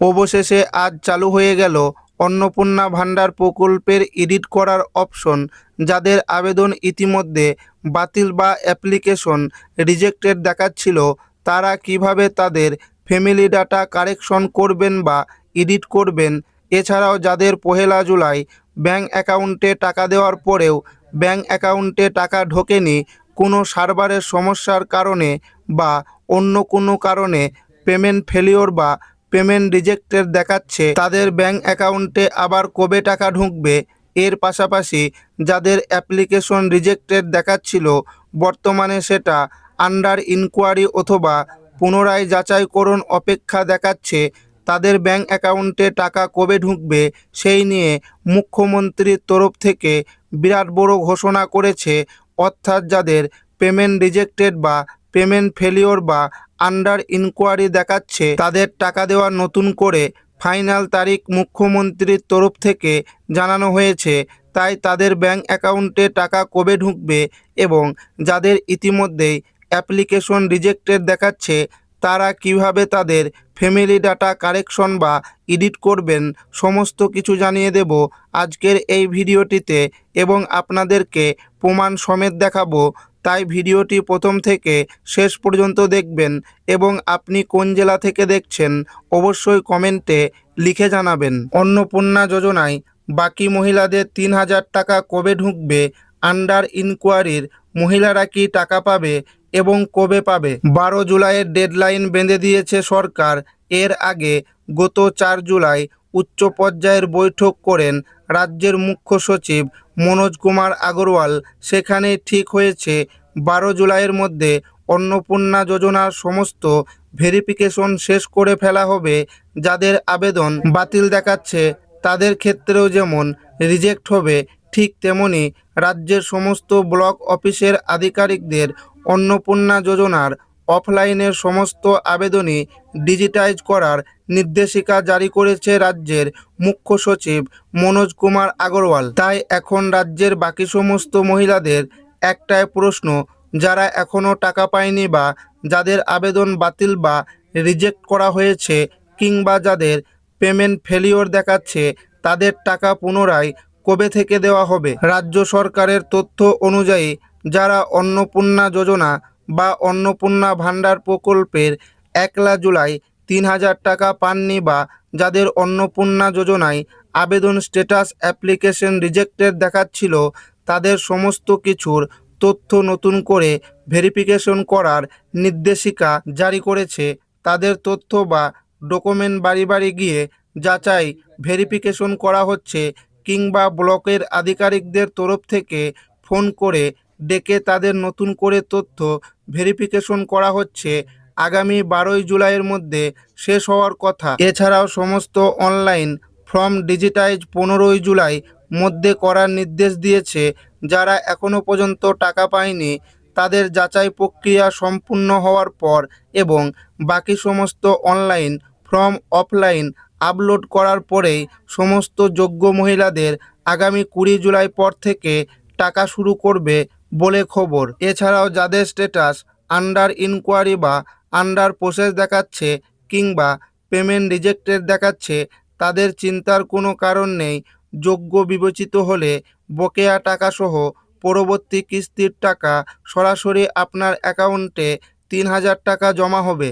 অবশেষে আজ চালু হয়ে গেল অন্নপূর্ণা ভান্ডার প্রকল্পের এডিট করার অপশন। যাদের আবেদন ইতিমধ্যে বাতিল বা অ্যাপ্লিকেশন রিজেক্টেড দেখাচ্ছিল, তারা কিভাবে তাদের ফ্যামিলি ডাটা কারেকশন করবেন বা এডিট করবেন। এছাড়াও যাদের 1 জুলাই ব্যাঙ্ক অ্যাকাউন্টে টাকা দেওয়ার পরেও ব্যাঙ্ক অ্যাকাউন্টে টাকা ঢোকেনি, কোনো সার্ভারের সমস্যার কারণে বা অন্য কোনো কারণে পেমেন্ট ফেলিওর বা পেমেন্ট রিজেক্টেড দেখাচ্ছে, তাদের ব্যাঙ্ক অ্যাকাউন্টে আবার কবে টাকা ঢুকবে। এর পাশাপাশি যাদের অ্যাপ্লিকেশন রিজেক্টেড দেখাচ্ছিল, বর্তমানে সেটা আন্ডার ইনকোয়ারি অথবা পুনরায় যাচাইকরণ অপেক্ষা দেখাচ্ছে, তাদের ব্যাঙ্ক অ্যাকাউন্টে টাকা কবে ঢুকবে সেই নিয়ে মুখ্যমন্ত্রীর তরফ থেকে বিরাট বড় ঘোষণা করেছে। অর্থাৎ যাদের পেমেন্ট রিজেক্টেড বা পেমেন্ট ফেলিওর বা আন্ডার ইনকোয়ারি দেখাচ্ছে, তাদের টাকা দেওয়া নতুন করে ফাইনাল তারিখ মুখ্যমন্ত্রীর তরফ থেকে জানানো হয়েছে। তাই তাদের ব্যাঙ্ক অ্যাকাউন্টে টাকা কবে ঢুকবে এবং যাদের ইতিমধ্যেই অ্যাপ্লিকেশন রিজেক্টেড দেখাচ্ছে, তারা কিভাবে তাদের ফ্যামিলি ডাটা কারেকশন বা এডিট করবেন, সমস্ত কিছু জানিয়ে দেব আজকের এই ভিডিওটিতে এবং আপনাদেরকে প্রমাণ সমেত দেখাবো। তাই ভিডিওটি প্রথম থেকে শেষ পর্যন্ত দেখবেন এবং আপনি কোন জেলা থেকে দেখছেন অবশ্যই কমেন্টে লিখে জানাবেন। অন্নপূর্ণা যোজনায় বাকি মহিলাদের 3,000 টাকা কবে ঢুকবে, আন্ডার ইনকোয়ারির মহিলারা কি টাকা পাবে এবং কবে পাবে। 12 জুলাইয়ের ডেডলাইন বেঁধে দিয়েছে সরকার। এর আগে গত 4 জুলাই উচ্চ পর্যায়ের বৈঠক করেন রাজ্যের মুখ্য সচিব মনোজ কুমার আগরওয়াল। সেখানে ঠিক হয়েছে 12 জুলাইয়ের মধ্যে অন্নপূর্ণা যোজনার সমস্ত ভেরিফিকেশন শেষ করে ফেলা হবে। যাদের আবেদন বাতিল দেখাচ্ছে তাদের ক্ষেত্রেও যেমন রিজেক্ট হবে, ঠিক তেমনি রাজ্যের সমস্ত ব্লক অফিসের আধিকারিকদের অন্নপূর্ণা যোজনার অফলাইনের সমস্ত আবেদনই ডিজিটাইজ করার নির্দেশিকা জারি করেছে রাজ্যের মুখ্য সচিব মনোজ কুমার আগরওয়াল। তাই এখন রাজ্যের বাকি সমস্ত মহিলাদের একটাই প্রশ্ন, যারা এখনও টাকা পায়নি বা যাদের আবেদন বাতিল বা রিজেক্ট করা হয়েছে কিংবা যাদের পেমেন্ট ফেলিওর দেখাচ্ছে, তাদের টাকা পুনরায় কবে থেকে দেওয়া হবে। রাজ্য সরকারের তথ্য অনুযায়ী যারা অন্নপূর্ণা যোজনা বা অন্নপূর্ণা ভান্ডার প্রকল্পের 1 জুলাই 3,000 টাকা পাননি বা যাদের অন্নপূর্ণা যোজনায় আবেদন স্ট্যাটাস অ্যাপ্লিকেশন রিজেক্টেড দেখাচ্ছিল, তাদের সমস্ত কিছুর তথ্য নতুন করে ভেরিফিকেশন করার নির্দেশিকা জারি করেছে। তাদের তথ্য বা ডকুমেন্ট বাড়ি বাড়ি গিয়ে যাচাই ভেরিফিকেশন করা হচ্ছে কিংবা ব্লকের আধিকারিকদের তরফ থেকে ফোন করে ডেকে তাদের নতুন করে তথ্য ভেরিফিকেশন করা হচ্ছে। আগামী 12 জুলাইয়ের মধ্যে শেষ হওয়ার কথা। এছাড়াও সমস্ত অনলাইন ফর্ম ডিজিটাইজ 15 জুলাই মধ্যে করার নির্দেশ দিয়েছে। যারা এখনও পর্যন্ত টাকা পায়নি তাদের যাচাই প্রক্রিয়া সম্পূর্ণ হওয়ার পর এবং বাকি সমস্ত অনলাইন ফর্ম অফলাইন আপলোড করার পরেই সমস্ত যোগ্য মহিলাদের আগামী 20 জুলাই পর থেকে টাকা শুরু করবে বলে খবর। এছাড়াও যাদের স্ট্যাটাস আন্ডার ইনকোয়ারি বা আন্ডার প্রসেস দেখাচ্ছে কিংবা পেমেন্ট রিজেক্টেড দেখাচ্ছে, তাদের চিন্তার কোনো কারণ নেই। যোগ্য বিবেচিত হলে বকেয়া টাকাসহ পরবর্তী কিস্তির টাকা সরাসরি আপনার অ্যাকাউন্টে 3,000 টাকা জমা হবে।